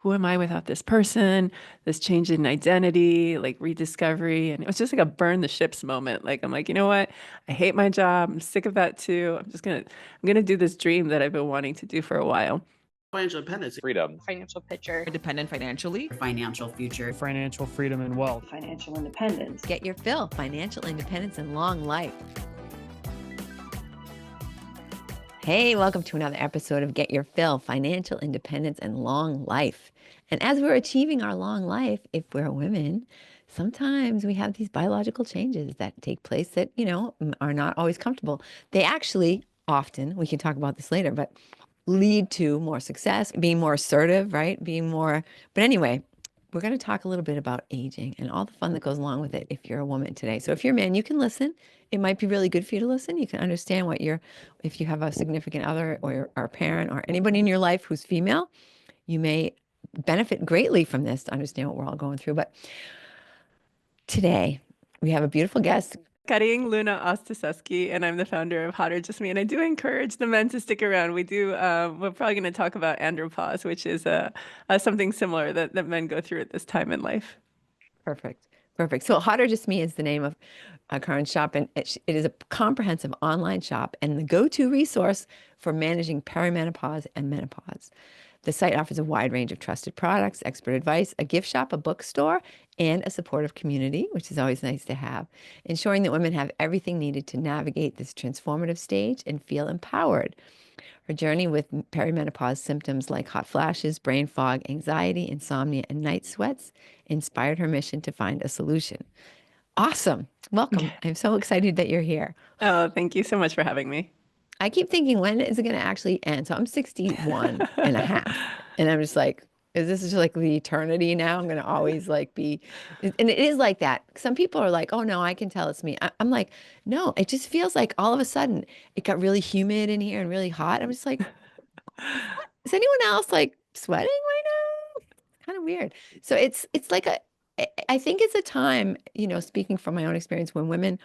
who am I without this person, this change in identity, like rediscovery. And it was just like a burn the ships moment. Like, I'm like, you know what? I hate my job. I'm sick of that too. I'm gonna do this dream that I've been wanting to do for a while. Financial independence, freedom, financial picture, independent financially, financial future, financial freedom and wealth, financial independence. Get your fill, financial independence and long life. Hey, welcome to another episode of Get Your Fill, Financial Independence and Long Life. And as we're achieving our long life, if we're women, sometimes we have these biological changes that take place that, are not always comfortable. They actually often, we can talk about this later, but lead to more success, being more assertive, right? But anyway, we're going to talk a little bit about aging and all the fun that goes along with it if you're a woman today. So if you're a man, you can listen. It might be really good for you to listen. You can understand if you have a significant other or a parent or anybody in your life who's female, you may benefit greatly from this to understand what we're all going through. But today we have a beautiful guest. Carin Luna-Ostaseski, and I'm the founder of Hot or Just Me. And I do encourage the men to stick around. We're probably going to talk about andropause, which is something similar that men go through at this time in life. Perfect. So Hot or Just Me is the name of Carin's shop, and it is a comprehensive online shop and the go-to resource for managing perimenopause and menopause. The site offers a wide range of trusted products, expert advice, a gift shop, a bookstore, and a supportive community, which is always nice to have, ensuring that women have everything needed to navigate this transformative stage and feel empowered. Her journey with perimenopause symptoms like hot flashes, brain fog, anxiety, insomnia, and night sweats inspired her mission to find a solution. Awesome. Welcome. I'm so excited that you're here. Oh, thank you so much for having me. I keep thinking, when is it going to actually end? So I'm 61 and a half. And I'm just like, is this just like the eternity now? I'm going to always be, and it is like that. Some people are like, oh no, I can tell it's me. I'm like, no, it just feels like all of a sudden it got really humid in here and really hot. I'm just like, is anyone else like sweating right now? Kind of weird. So it's like I think it's a time, speaking from my own experience, when women,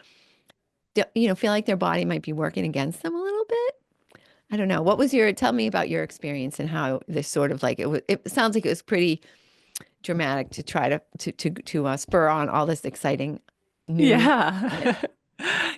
feel like their body might be working against them a little bit. I don't know. Tell me about your experience and how this sort of it sounds like it was pretty dramatic to try to spur on all this exciting news. Yeah.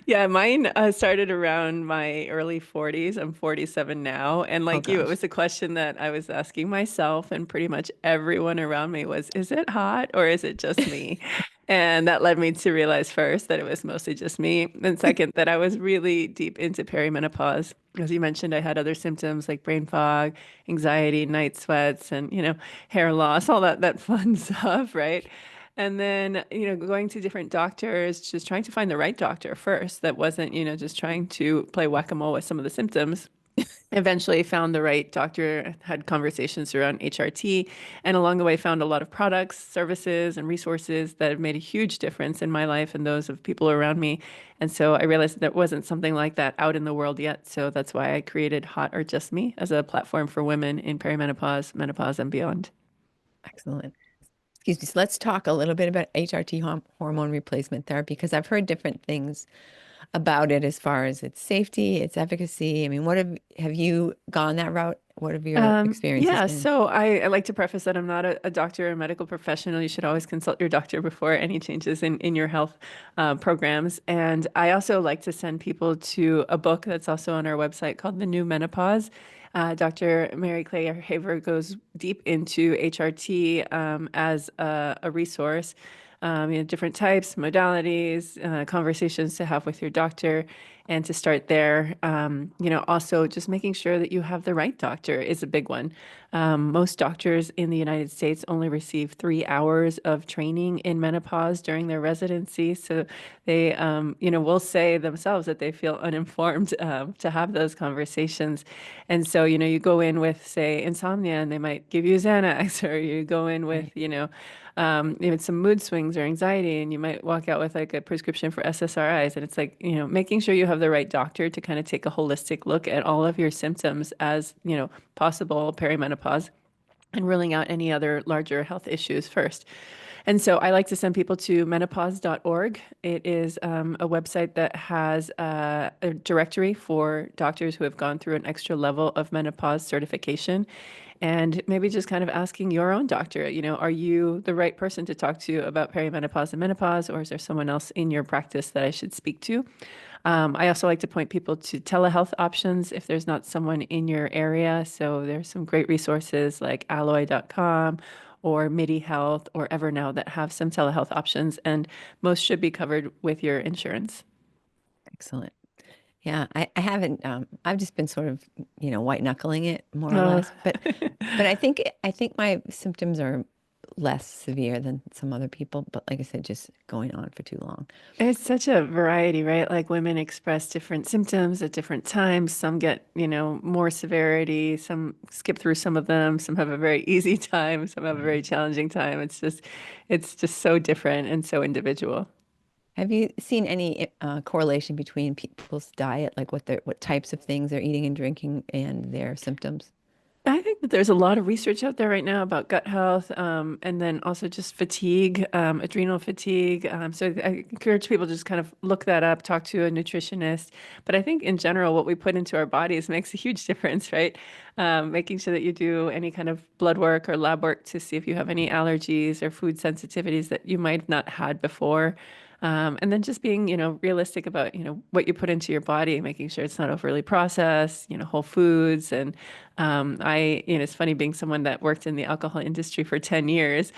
Yeah, mine started around my early 40s. I'm 47 now. And like you, it was a question that I was asking myself, and pretty much everyone around me was, is it hot or is it just me? And that led me to realize first that it was mostly just me. And second, that I was really deep into perimenopause. As you mentioned, I had other symptoms like brain fog, anxiety, night sweats, and, hair loss, all that fun stuff, right? And then, going to different doctors, just trying to find the right doctor first that wasn't, just trying to play whack-a-mole with some of the symptoms. Eventually found the right doctor, had conversations around HRT, and along the way found a lot of products, services, and resources that have made a huge difference in my life and those of people around me. And so I realized that there wasn't something like that out in the world yet. So that's why I created Hot or Just Me as a platform for women in perimenopause, menopause, and beyond. Excellent. Excuse me. So let's talk a little bit about HRT, hormone replacement therapy, because I've heard different things about it as far as its safety, its efficacy. I mean, have you gone that route? What have your experiences been? So I like to preface that I'm not a doctor or a medical professional. You should always consult your doctor before any changes in your health programs. And I also like to send people to a book that's also on our website called The New Menopause. Dr. Mary Claire Haver goes deep into HRT as a resource, different types, modalities, conversations to have with your doctor, and to start there. Also just making sure that you have the right doctor is a big one. Most doctors in the United States only receive 3 hours of training in menopause during their residency. So they, will say themselves that they feel uninformed to have those conversations. And so, you go in with, say, insomnia, and they might give you Xanax, or you go in with, even some mood swings or anxiety, and you might walk out with like a prescription for SSRIs. And it's like, making sure you have the right doctor to kind of take a holistic look at all of your symptoms as, possible perimenopause. and ruling out any other larger health issues first. And so I like to send people to menopause.org. It is a website that has a directory for doctors who have gone through an extra level of menopause certification. And maybe just kind of asking your own doctor, are you the right person to talk to about perimenopause and menopause, or is there someone else in your practice that I should speak to? I also like to point people to telehealth options if there's not someone in your area. So there's some great resources like alloy.com or MIDI Health or Evernow that have some telehealth options, and most should be covered with your insurance. Excellent. Yeah, I haven't. I've just been sort of, white knuckling it more or Oh. less. But I think my symptoms are less severe than some other people. But like I said, just going on for too long. It's such a variety, right? Like women express different symptoms at different times. Some get, more severity. Some skip through some of them. Some have a very easy time. Some have a very challenging time. It's just so different and so individual. Have you seen any correlation between people's diet, like what types of things they're eating and drinking, and their symptoms? I think that there's a lot of research out there right now about gut health, and then also just fatigue, adrenal fatigue. So I encourage people to just kind of look that up, talk to a nutritionist. But I think in general, what we put into our bodies makes a huge difference, right? Making sure that you do any kind of blood work or lab work to see if you have any allergies or food sensitivities that you might have not had before. And then just being, realistic about, what you put into your body, making sure it's not overly processed, whole foods. And it's funny being someone that worked in the alcohol industry for 10 years,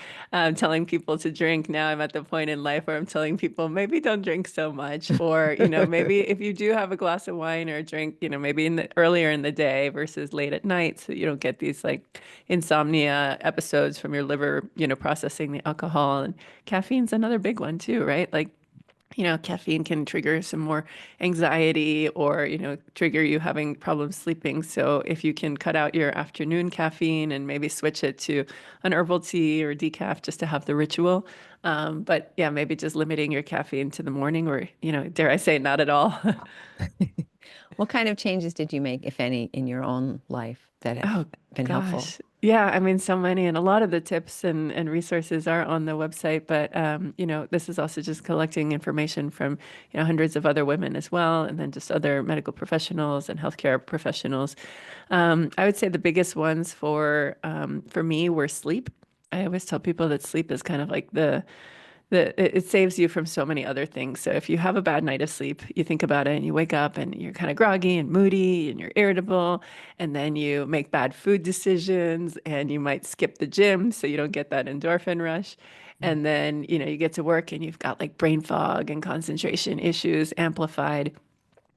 telling people to drink. Now I'm at the point in life where I'm telling people maybe don't drink so much, or, maybe if you do have a glass of wine or a drink, maybe earlier in the day versus late at night, so you don't get these like insomnia episodes from your liver, processing the alcohol. And caffeine's another big one too, right? Like, caffeine can trigger some more anxiety or, trigger you having problems sleeping. So if you can cut out your afternoon caffeine and maybe switch it to an herbal tea or decaf just to have the ritual. But yeah, maybe just limiting your caffeine to the morning or, dare I say, not at all. What kind of changes did you make, if any, in your own life that have Oh been helpful? gosh. Yeah, I mean, so many, and a lot of the tips and resources are on the website, but this is also just collecting information from, hundreds of other women as well, and then just other medical professionals and healthcare professionals. I would say the biggest ones for me were sleep. I always tell people that sleep is kind of like it saves you from so many other things. So if you have a bad night of sleep, you think about it and you wake up and you're kind of groggy and moody and you're irritable, and then you make bad food decisions and you might skip the gym so you don't get that endorphin rush. And then, you get to work and you've got like brain fog and concentration issues amplified.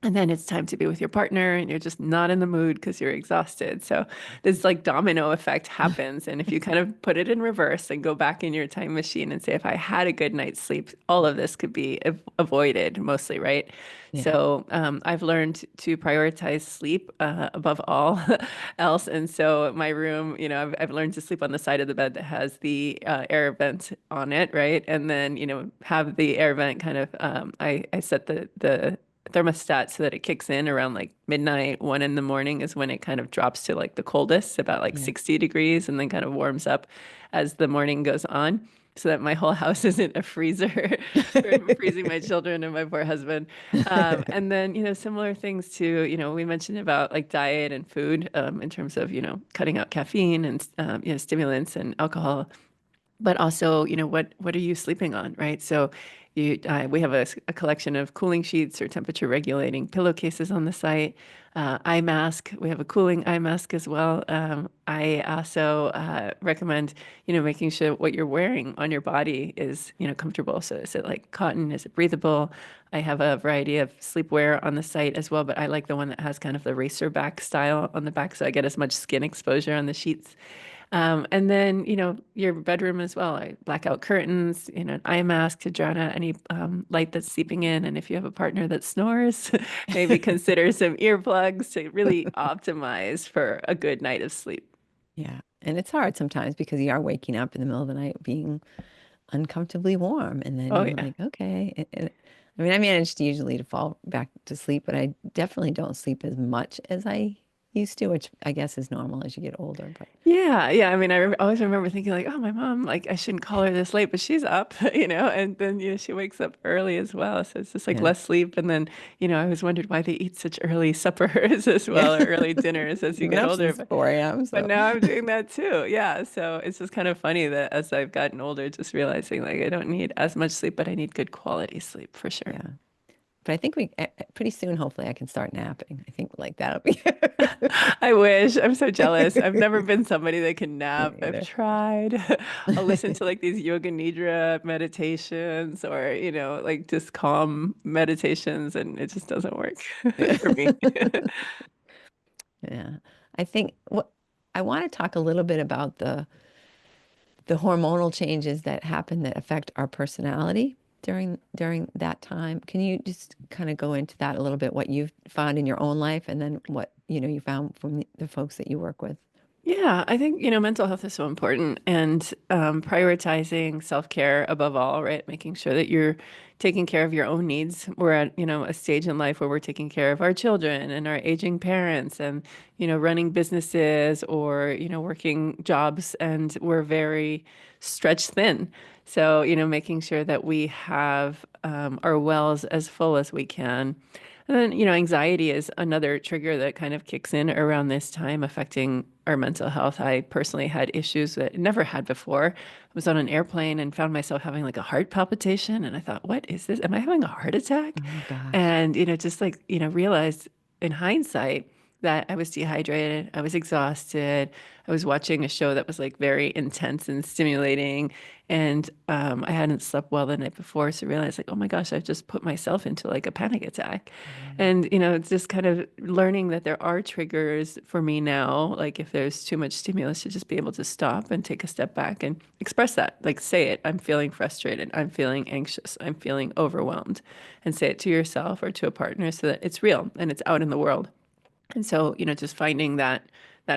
And then it's time to be with your partner and you're just not in the mood because you're exhausted. So this like domino effect happens. And if you kind of put it in reverse and go back in your time machine and say, if I had a good night's sleep, all of this could be avoided mostly, right? Yeah. So I've learned to prioritize sleep above all else. And so my room, I've learned to sleep on the side of the bed that has the air vent on it, right? And then, have the air vent kind of, I set the thermostat so that it kicks in around like midnight, 1 in the morning is when it kind of drops to like the coldest, about like Yeah. 60 degrees, and then kind of warms up as the morning goes on. So that my whole house isn't a freezer for freezing my children and my poor husband. And then, similar things to, we mentioned about like diet and food in terms of, cutting out caffeine and, stimulants and alcohol, but also, what are you sleeping on, right? So we have a collection of cooling sheets or temperature regulating pillowcases on the site. Eye mask. We have a cooling eye mask as well. I also recommend, making sure what you're wearing on your body is, comfortable. So is it like cotton? Is it breathable? I have a variety of sleepwear on the site as well, but I like the one that has kind of the racer back style on the back, so I get as much skin exposure on the sheets. And then, your bedroom as well. I blackout curtains, an eye mask to drown out any light that's seeping in. And if you have a partner that snores, maybe consider some earplugs to really optimize for a good night of sleep. Yeah. And it's hard sometimes because you are waking up in the middle of the night being uncomfortably warm. And then Oh, you're yeah. like, okay. I mean, I managed usually to fall back to sleep, but I definitely don't sleep as much as I used to, which I guess is normal as you get older. But Yeah, yeah. I mean, always remember thinking like, oh, my mom, like I shouldn't call her this late, but she's up, and then, she wakes up early as well. So it's just like yeah, less sleep. And then, I always wondered why they eat such early suppers as yeah. well, or early dinners as you Been get up older. since 4 a.m. But So now I'm doing that too. Yeah. So it's just kind of funny that as I've gotten older, just realizing like I don't need as much sleep, but I need good quality sleep for sure. yeah. But I think pretty soon, hopefully, I can start napping. I think like that'll be I wish. I'm so jealous. I've never been somebody that can me nap. I've either. tried. I'll listen to like these yoga nidra meditations or, like just calm meditations, and it just doesn't work for me. Yeah. I think what I want to talk a little bit about the hormonal changes that happen that affect our personality during that time. Can you just kind of go into that a little bit, what you've found in your own life and then what, you found from the folks that you work with? Yeah, I think, mental health is so important and prioritizing self-care above all, right? Making sure that you're taking care of your own needs. We're at, a stage in life where we're taking care of our children and our aging parents and, running businesses or, working jobs, and we're very stretched thin. So, making sure that we have our wells as full as we can. And then, anxiety is another trigger that kind of kicks in around this time, affecting our mental health. I personally had issues that I never had before. I was on an airplane and found myself having like a heart palpitation. And I thought, what is this? Am I having a heart attack? Oh gosh. And, just like, realized in hindsight that I was dehydrated, I was exhausted. I was watching a show that was like very intense and stimulating, and I hadn't slept well the night before. So I realized like, oh my gosh, I've just put myself into like a panic attack. Mm. And, it's just kind of learning that there are triggers for me now. Like if there's too much stimulus, to just be able to stop and take a step back and express that. Like say it, I'm feeling frustrated. I'm feeling anxious. I'm feeling overwhelmed. And say it to yourself or to a partner so that it's real and it's out in the world. And so, just finding that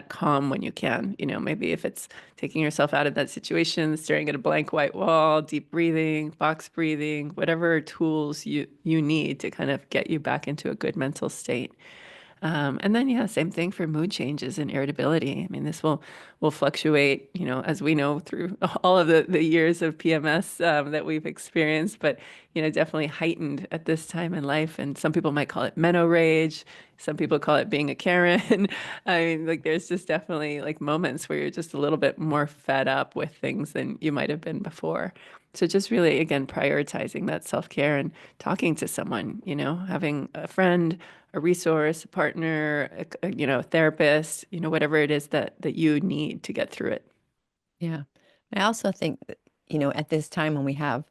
calm when you can, maybe if it's taking yourself out of that situation, staring at a blank white wall, deep breathing, box breathing, whatever tools you need to kind of get you back into a good mental state. And then, yeah, same thing for mood changes and irritability. I mean, this will fluctuate, as we know through all of the years of PMS that we've experienced, but, definitely heightened at this time in life. And some people might call it meno rage. Some people call it being a Karen. I mean, like, there's just definitely like moments where you're just a little bit more fed up with things than you might have been before. So just really, again, prioritizing that self-care and talking to someone, having a friend, a resource, a partner, a therapist, whatever it is that you need to get through it. Yeah. I also think that, at this time when we have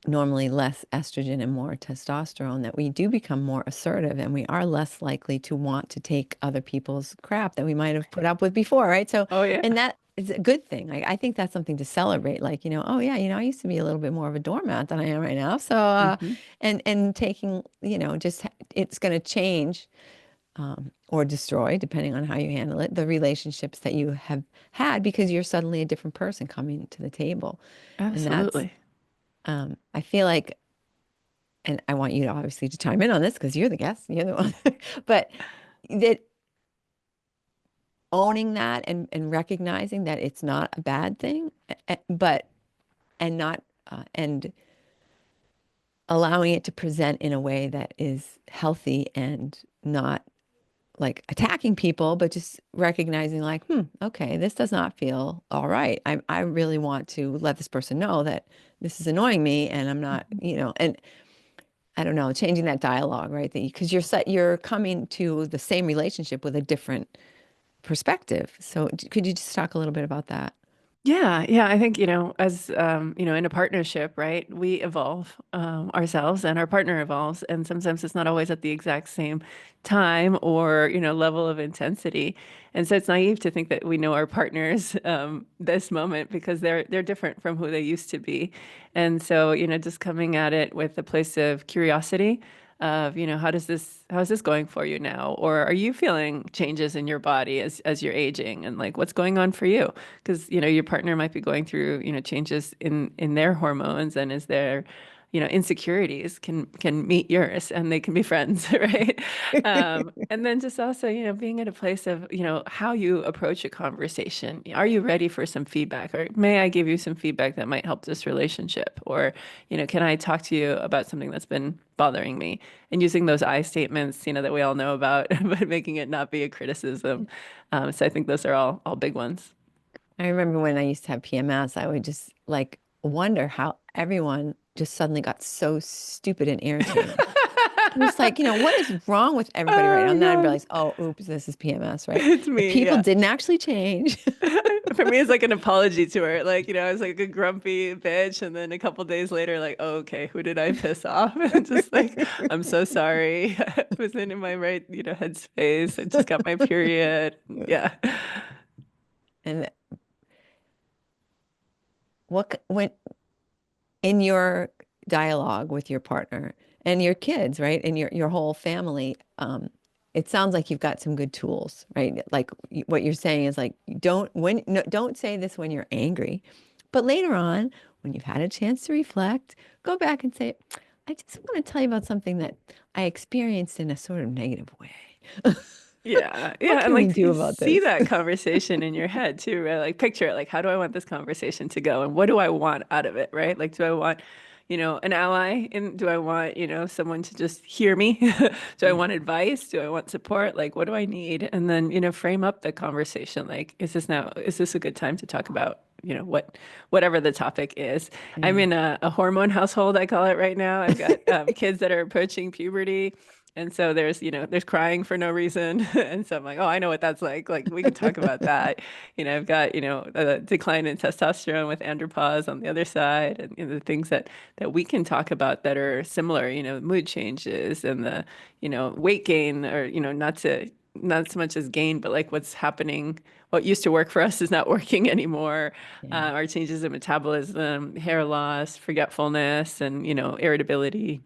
normally less estrogen and more testosterone, that we do become more assertive and we are less likely to want to take other people's crap that we might have put up with before, right? So, Oh yeah. and that is a good thing. Like, I think that's something to celebrate. Like, oh yeah, I used to be a little bit more of a doormat than I am right now. So, Hmm. and taking, just it's going to change or destroy, depending on how you handle it, the relationships that you have had because you're suddenly a different person coming to the table. And that's, Absolutely. I feel like, and I want you to obviously to chime in on this because you're the guest, you're the one, but that owning that and recognizing that it's not a bad thing, but and not and allowing it to present in a way that is healthy and not like attacking people, but just recognizing like, okay, this does not feel all right. I really want to let this person know that this is annoying me and I'm not, Mhm. and I don't know, changing that dialogue, right? That because you're coming to the same relationship with a different perspective. So could you just talk a little bit about that? Yeah, yeah. I think, as in a partnership, right? We evolve ourselves and our partner evolves. And sometimes it's not always at the exact same time or, level of intensity. And so it's naive to think that we know our partners this moment because they're different from who they used to be. And so, just coming at it with a place of curiosity of, how is this going for you now? Or are you feeling changes in your body as you're aging, and like what's going on for you? Because, your partner might be going through, changes in their hormones, and is there insecurities can meet yours and they can be friends, right? And then just also, being at a place of, how you approach a conversation. Are you ready for some feedback? Or may I give you some feedback that might help this relationship? Or, can I talk to you about something that's been bothering me? And using those I statements, that we all know about, but making it not be a criticism. So I think those are all big ones. I remember when I used to have PMS, I would just like wonder how everyone just suddenly got so stupid and irritating. I'm just like, what is wrong with everybody right Oh now? my And then I God. realized, oh, oops, this is PMS, right? It's The me, people yeah. didn't actually change. For me, it's like an apology to her. Like, I was like a grumpy bitch. And then a couple days later, like, oh, okay, who did I piss off? And just like, I'm so sorry. I wasn't in my right, headspace. I just got my period. Yeah. And when in your dialogue with your partner and your kids, right? And your whole family, it sounds like you've got some good tools, right? Like what you're saying is like don't say this when you're angry, but later on, when you've had a chance to reflect, go back and say, I just want to tell you about something that I experienced in a sort of negative way. Yeah. What Yeah. And can we like do you about see this? that conversation in your head too, right? Like picture it. Like, how do I want this conversation to go? And what do I want out of it, right? Like, do I want, an ally? And do I want, someone to just hear me? Do I Yeah. want advice? Do I want support? Like, what do I need? And then, frame up the conversation. Like, is this a good time to talk about, whatever the topic is? I'm Yeah. in a hormone household, I call it right now. I've got kids that are approaching puberty. And so there's crying for no reason. And so I'm like, oh, I know what that's like. Like we could talk about that. I've got, a decline in testosterone with andropause on the other side and the things that we can talk about that are similar, mood changes and the, weight gain or, not so much as gain, but like what's happening, what used to work for us is not working anymore. Yeah. Our changes in metabolism, hair loss, forgetfulness, and, irritability,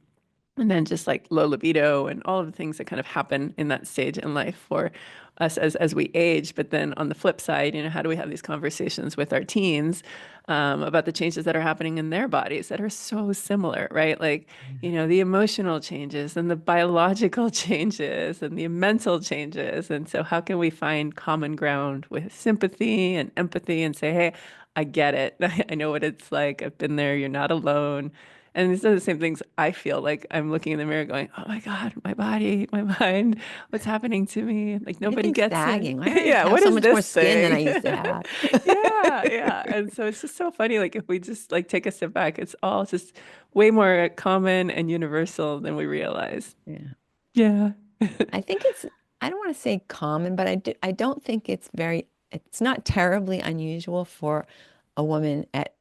and then just like low libido and all of the things that kind of happen in that stage in life for us as we age. But then on the flip side, how do we have these conversations with our teens about the changes that are happening in their bodies that are so similar, right? Like, the emotional changes and the biological changes and the mental changes. And so how can we find common ground with sympathy and empathy and say, hey, I get it. I know what it's like. I've been there. You're not alone. And these are the same things I feel like I'm looking in the mirror going, oh my God, my body, my mind, what's happening to me? Like nobody Everything's gets it. sagging. Why do I Yeah, have what so is much more this skin than I thing? used to have? Yeah, yeah. And so it's just so funny. Like if we just like take a step back, it's all just way more common and universal than we realize. Yeah. Yeah. I think I don't want to say common, but I don't think it's not terribly unusual for a woman at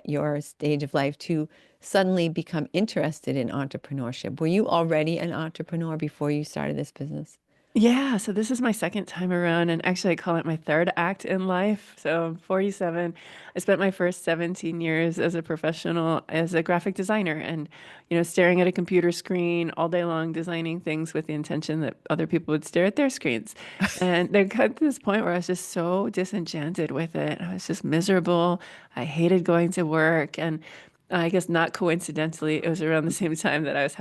your stage of life to suddenly become interested in entrepreneurship. Were you already an entrepreneur before you started this business? Yeah, so this is my second time around, and actually, I call it my third act in life. So I'm 47. I spent my first 17 years as a professional, as a graphic designer, and staring at a computer screen all day long, designing things with the intention that other people would stare at their screens. And there got to this point where I was just so disenchanted with it. I was just miserable. I hated going to work, and I guess not coincidentally, it was around the same time that I was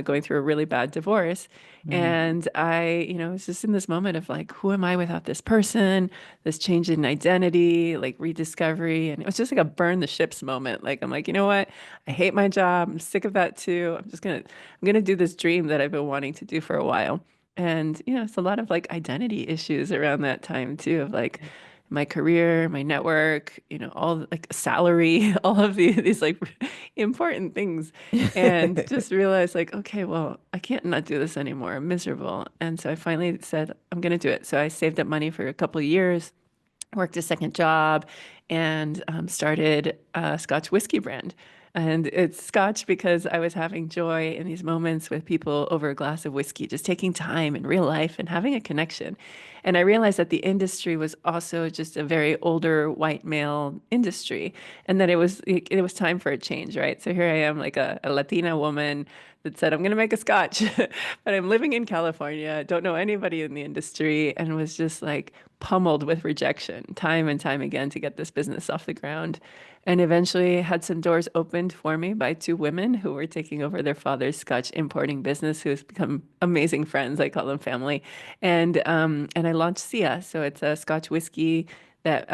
going through a really bad divorce. Mm. And I, was just in this moment of like, who am I without this person? This change in identity, like rediscovery. And it was just like a burn the ships moment. Like, I'm like, you know what? I hate my job. I'm sick of that too. I'm gonna do this dream that I've been wanting to do for a while. And, it's a lot of like identity issues around that time too, of like my career, my network, all like salary, all of these like important things. And just realized like, okay, well, I can't not do this anymore. I'm miserable. And so I finally said, I'm going to do it. So I saved up money for a couple of years, worked a second job, and started a Scotch whiskey brand. And it's Scotch because I was having joy in these moments with people over a glass of whiskey, just taking time in real life and having a connection. And I realized that the industry was also just a very older white male industry, and that it was time for a change, right? So here I am, like a Latina woman that said, I'm going to make a Scotch, but I'm living in California, don't know anybody in the industry, and was just like pummeled with rejection time and time again to get this business off the ground. And eventually had some doors opened for me by two women who were taking over their father's Scotch importing business, who has become amazing friends. I call them family. And I launched Sia. So it's a Scotch whiskey that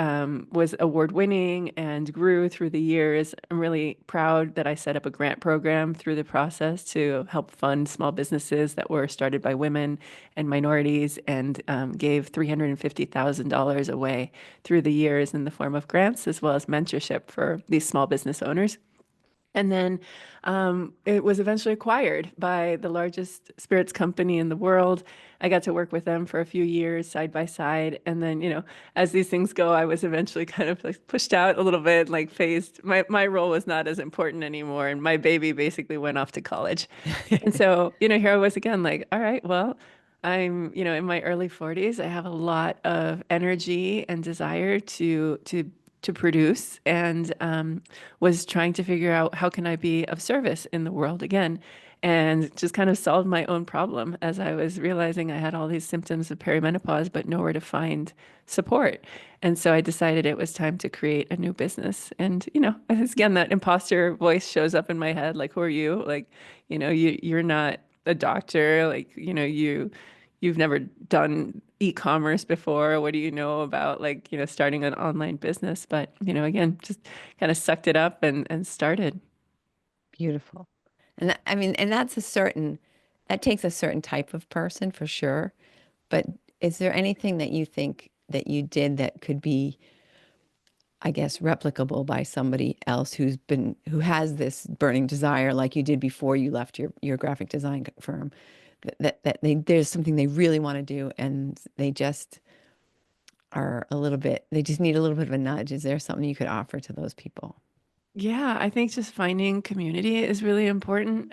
was award winning and grew through the years. I'm really proud that I set up a grant program through the process to help fund small businesses that were started by women and minorities, and gave $350,000 away through the years in the form of grants as well as mentorship for these small business owners. And then it was eventually acquired by the largest spirits company in the world. I got to work with them for a few years side by side. And then, as these things go, I was eventually kind of like pushed out a little bit, like phased. My role was not as important anymore. And my baby basically went off to college. And so, here I was again, like, all right, well, I'm, in my early 40s. I have a lot of energy and desire to produce, and was trying to figure out how can I be of service in the world again, and just kind of solved my own problem as I was realizing I had all these symptoms of perimenopause, but nowhere to find support. And so I decided it was time to create a new business. And, it's, again, that imposter voice shows up in my head, like, who are you? Like, you're not a doctor, like, you've never done e-commerce before. What do you know about, like, starting an online business? But, again, just kind of sucked it up and started. Beautiful. And I mean, and that takes a certain type of person for sure. But is there anything that you think that you did that could be, I guess, replicable by somebody else who has this burning desire like you did before you left your graphic design firm, there's something they really want to do and they just need a little bit of a nudge. Is there something you could offer to those people? Yeah, I think just finding community is really important.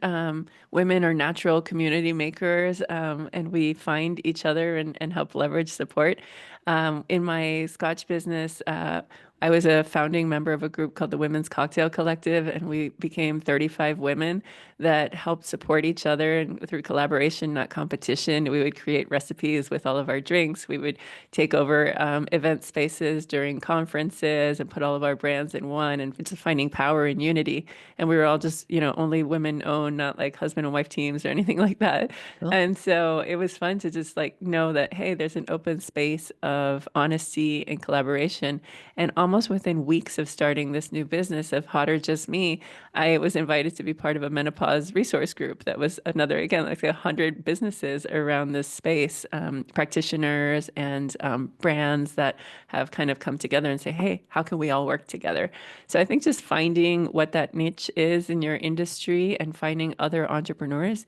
Women are natural community makers, and we find each other and help leverage support. In my Scotch business, I was a founding member of a group called the Women's Cocktail Collective, and we became 35 women that helped support each other, and through collaboration, not competition. We would create recipes with all of our drinks. We would take over event spaces during conferences and put all of our brands in one, and just finding power and unity. And we were all just, only women owned, not like husband and wife teams or anything like that. Cool. And so it was fun to just like know that, hey, there's an open space of honesty and collaboration. And almost within weeks of starting this new business of Hot or Just Me, I was invited to be part of a menopause resource group that was another, again, like 100 businesses around this space, practitioners and brands that have kind of come together and say, hey, how can we all work together? So I think just finding what that niche is in your industry and finding other entrepreneurs.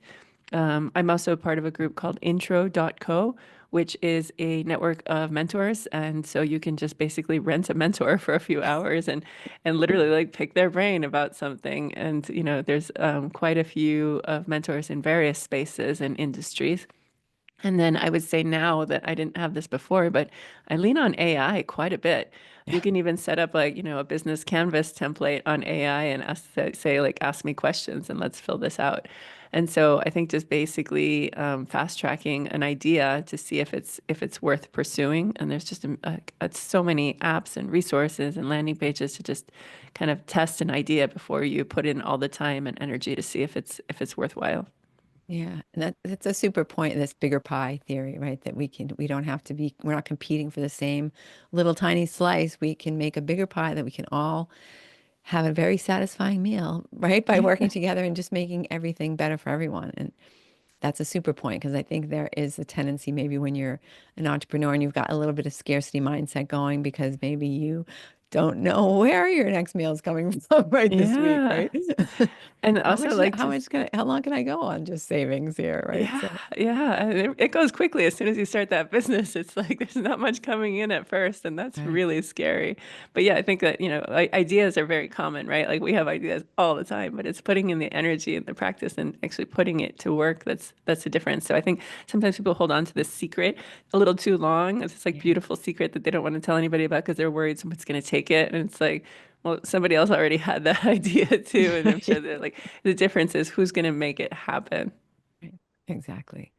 I'm also part of a group called intro.co, which is a network of mentors. And so you can just basically rent a mentor for a few hours and literally like pick their brain about something. And, there's quite a few of mentors in various spaces and industries. And then I would say now that I didn't have this before, but I lean on AI quite a bit. You can even set up like, a business canvas template on AI and say like, ask me questions and let's fill this out. And so I think just basically fast tracking an idea to see if it's worth pursuing. And there's just so many apps and resources and landing pages to just kind of test an idea before you put in all the time and energy to see if it's worthwhile. Yeah, and that's a super point in this bigger pie theory, right? That we don't have to we're not competing for the same little tiny slice. We can make a bigger pie that we can all have a very satisfying meal, right? By working together and just making everything better for everyone. And that's a super point because I think there is a tendency maybe when you're an entrepreneur and you've got a little bit of scarcity mindset going because maybe you don't know where your next meal is coming from right this week, Yeah. right? And also like just How long can I go on just savings here, right? yeah, So, yeah. And it goes quickly as soon as you start that business. It's like there's not much coming in at first, and that's right. really scary. But yeah, I think that, like ideas are very common, right? Like we have ideas all the time, but it's putting in the energy and the practice and actually putting it to work that's the difference. So I think sometimes people hold on to this secret a little too long. It's this like Yeah. beautiful secret that they don't want to tell anybody about because they're worried someone's going to take it. And it's like, well, somebody else already had that idea too. And I'm sure that like the difference is who's going to make it happen. Right. Exactly.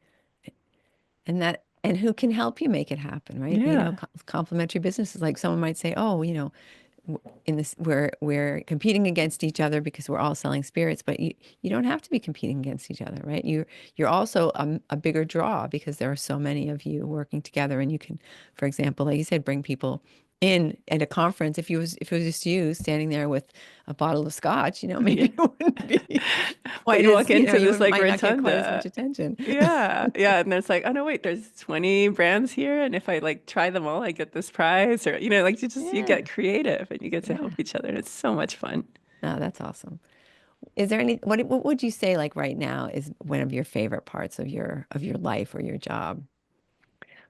And and who can help you make it happen, right? Yeah. Complementary businesses. Like someone might say, oh, in this we're competing against each other because we're all selling spirits, but you don't have to be competing against each other, right? You're also a bigger draw because there are so many of you working together, and you can, for example, like you said, bring people in at a conference. If it was just you standing there with a bottle of scotch, Yeah. maybe it wouldn't be But quite you as, walk into you this like might not get quite as much rotunda. attention. Yeah. Yeah. And there's like, oh no, wait, there's 20 brands here. And if I like try them all, I get this prize. Or, like you Yeah, get creative and you get to yeah. help each other. And it's so much fun. No, that's awesome. Is there what would you say like right now is one of your favorite parts of your life or your job?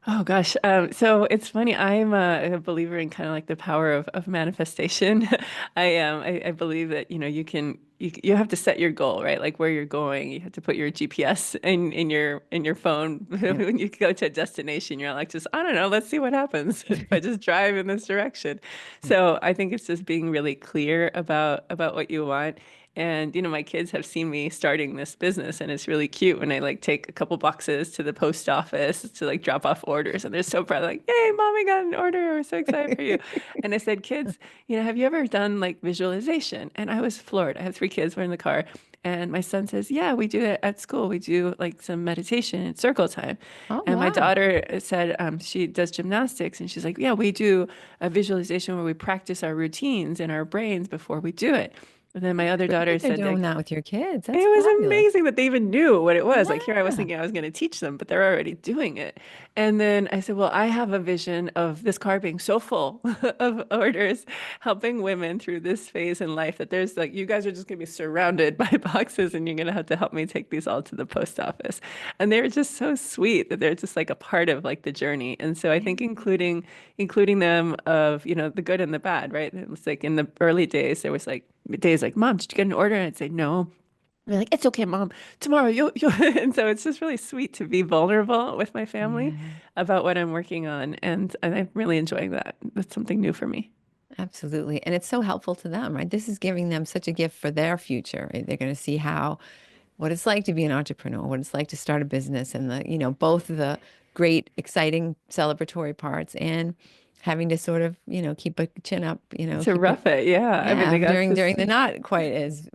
Oh gosh. So it's funny. I'm a believer in kind of like the power of manifestation. I believe that, you have to set your goal, right? Like where you're going. You have to put your GPS in your phone Yep. when you go to a destination. You're not like just, I don't know, let's see what happens if I just drive in this direction. So I think it's just being really clear about what you want. And, my kids have seen me starting this business, and it's really cute when I like take a couple boxes to the post office to like drop off orders. And they're so proud, like, "Yay, mommy got an order. We're so excited for you." And I said, "Kids, have you ever done like visualization?" And I was floored. I have three kids. We're in the car. And my son says, "Yeah, we do it at school. We do like some meditation and circle time." Oh, And my wow. daughter said she does gymnastics, and she's like, "Yeah, we do a visualization where we practice our routines in our brains before we do it." And then my That's other great daughter that they're said doing like, that with your kids. it That's was fabulous. amazing that they even knew what it was. Like here I was Yeah. thinking I was going to teach them, but they're already doing it. And then I said, well, I have a vision of this car being so full of orders, helping women through this phase in life that there's like, you guys are just going to be surrounded by boxes and you're going to have to help me take these all to the post office. And they were just so sweet that they're just like a part of like the journey. And so I think Yeah. including them of, the good and the bad, right? It was like in the early days, there was like days like, Mom, did you get an order? And I'd say, no. They're like, it's okay, Mom. Tomorrow you'll. And so it's just really sweet to be vulnerable with my family Yeah. about what I'm working on. And I'm really enjoying that. That's something new for me. Absolutely. And it's so helpful to them, right? This is giving them such a gift for their future, right? They're going to see what it's like to be an entrepreneur, what it's like to start a business, and both the great, exciting, celebratory parts and having to sort of, keep a chin up, To rough it. Yeah. I mean, yeah, they got during this. the not quite as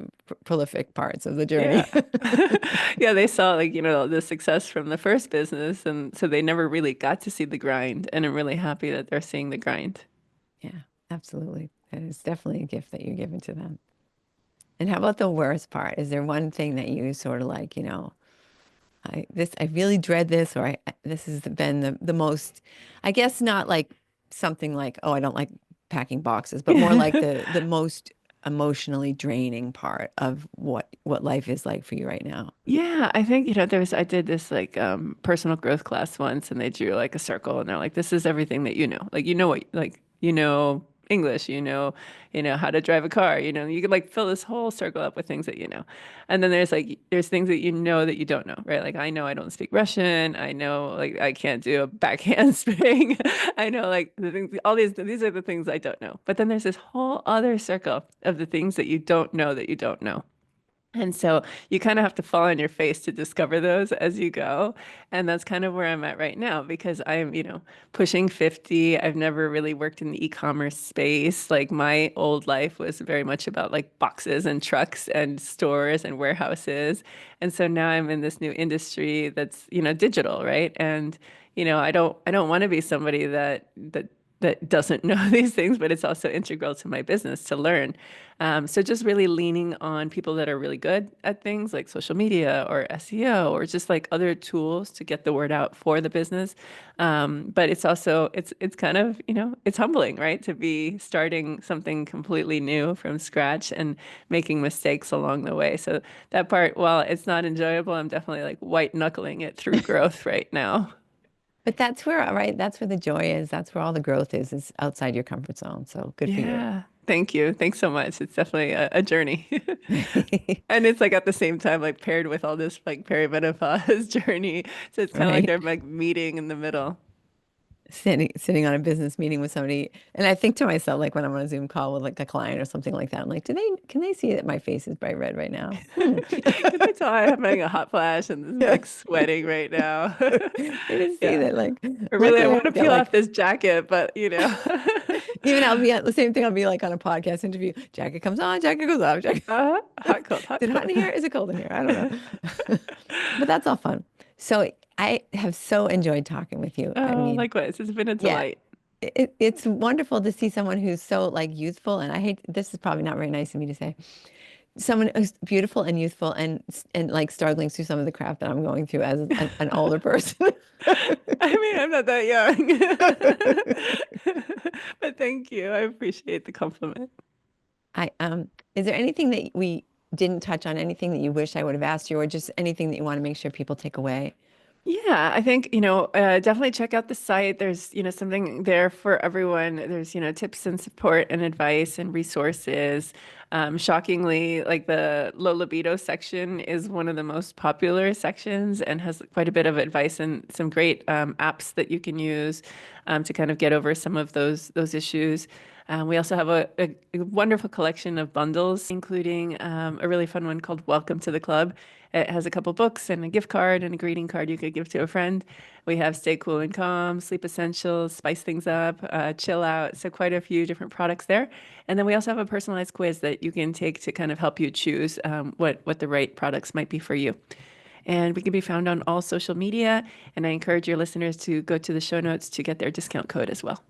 prolific parts of the journey. Yeah. Yeah. They saw like, the success from the first business. And so they never really got to see the grind. And I'm really happy that they're seeing the grind. Yeah, absolutely. That is definitely a gift that you're giving to them. And how about the worst part? Is there one thing that you sort of like, I really dread this, or this has been the most, I guess not like something like, oh, I don't like packing boxes, but more like the most emotionally draining part of what life is like for you right now. Yeah, I think, I did this like personal growth class once and they drew like a circle and they're like, this is everything that you know. Like English, how to drive a car, you could like fill this whole circle up with things that you know. And then there's things that you know that you don't know, right? Like I know I don't speak Russian. I know like I can't do a back handspring. I know like the things all these are the things I don't know. But then there's this whole other circle of the things that you don't know that you don't know. And so you kind of have to fall on your face to discover those as you go. And that's kind of where I'm at right now because I'm, pushing 50. I've never really worked in the e-commerce space. Like my old life was very much about like boxes and trucks and stores and warehouses. And so now I'm in this new industry that's, digital, right? And, I don't want to be somebody that doesn't know these things, but it's also integral to my business to learn. So just really leaning on people that are really good at things like social media or SEO or just like other tools to get the word out for the business. But it's also it's kind of it's humbling, right, to be starting something completely new from scratch and making mistakes along the way. So that part, while it's not enjoyable, I'm definitely like white knuckling it through growth right now. But that's where, right? That's where the joy is. That's where all the growth is outside your comfort zone. So good for you. Yeah. Thank you. Thanks so much. It's definitely a journey. And it's like at the same time, like paired with all this like perimenopause journey. So it's kind of like Right? they're like meeting in the middle. sitting on a business meeting with somebody, and I think to myself, like when I'm on a Zoom call with like a client or something like that, I'm like, can they see that my face is bright red right now? Can they tell I'm having a hot flash and Yeah. like sweating right now? They just see Yeah. that, like, Or really, I luckily I want to don't get peel like, off this jacket, but even I'll be at the same thing. I'll be like on a podcast interview. Jacket comes on, jacket goes off. Jacket. hot cold, Is hot it hot in cold. here? Is it cold in here? I don't know. But that's all fun. So I have so enjoyed talking with you. I Oh, mean, likewise. It's been a yeah, delight. it's wonderful to see someone who's so like youthful. And I hate, this is probably not very nice of me to say, someone who's beautiful and youthful and like struggling through some of the crap that I'm going through as an older person. I mean, I'm not that young. But thank you. I appreciate the compliment. I is there anything that we didn't touch on, anything that you wish I would have asked you, or just anything that you want to make sure people take away? Yeah, I think, definitely check out the site. There's, something there for everyone. There's, tips and support and advice and resources. Shockingly, like the low libido section is one of the most popular sections and has quite a bit of advice and some great apps that you can use to kind of get over some of those issues. We also have a wonderful collection of bundles, including a really fun one called Welcome to the Club. It has a couple books and a gift card and a greeting card you could give to a friend. We have Stay Cool and Calm, Sleep Essentials, Spice Things Up, Chill Out. So quite a few different products there. And then we also have a personalized quiz that you can take to kind of help you choose what the right products might be for you. And we can be found on all social media. And I encourage your listeners to go to the show notes to get their discount code as well.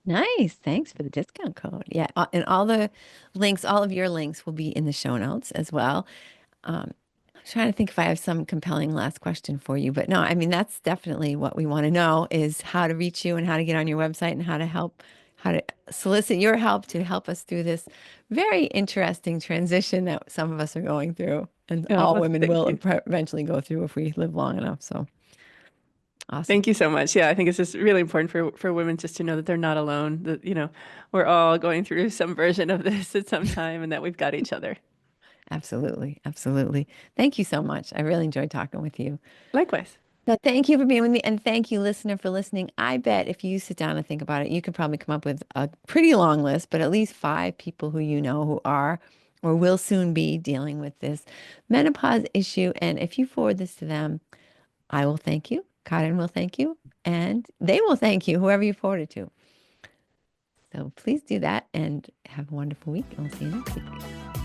Nice. Thanks for the discount code. Yeah. And all the links, all of your links will be in the show notes as well. I'm trying to think if I have some compelling last question for you, but no, I mean, that's definitely what we want to know is how to reach you and how to get on your website and how to solicit your help to help us through this very interesting transition that some of us are going through and Oh, all well, women thank will you. eventually go through if we live long enough. So awesome. Thank you so much. Yeah, I think it's just really important for women just to know that they're not alone, that, we're all going through some version of this at some time and that we've got each other. Absolutely. Absolutely. Thank you so much. I really enjoyed talking with you. Likewise. So thank you for being with me. And thank you, listener, for listening. I bet if you sit down and think about it, you could probably come up with a pretty long list, but at least 5 people who you know who are or will soon be dealing with this menopause issue. And if you forward this to them, I will thank you. Karin will thank you. And they will thank you, whoever you forward it to. So please do that and have a wonderful week. And we'll see you next week.